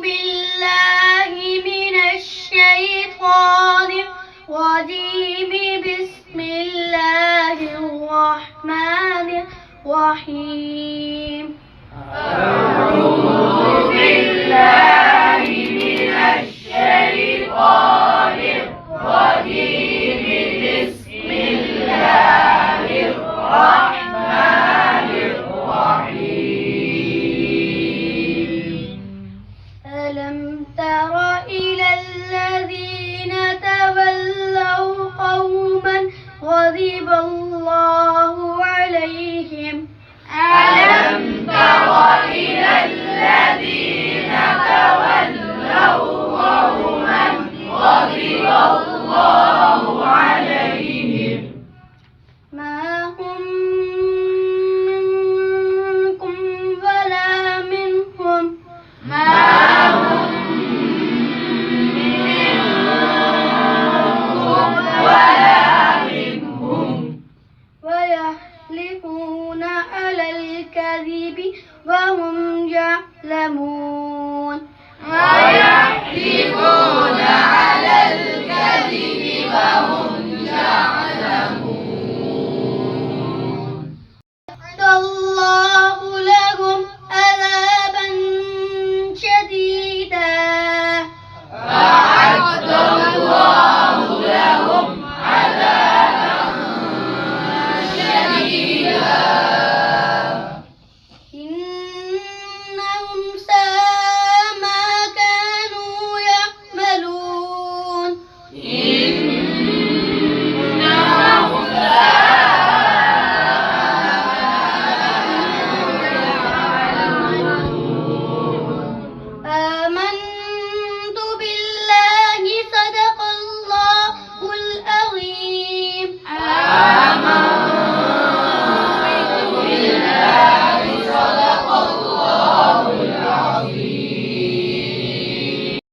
بالله من الشيطان الرجيم. بسم الله الرحمن الرحيم. أعوذ بالله من الشيطان الرجيم. بسم الله الرحمن الرحيم. ألم تر إلى الذين تولوا قوما غضب الله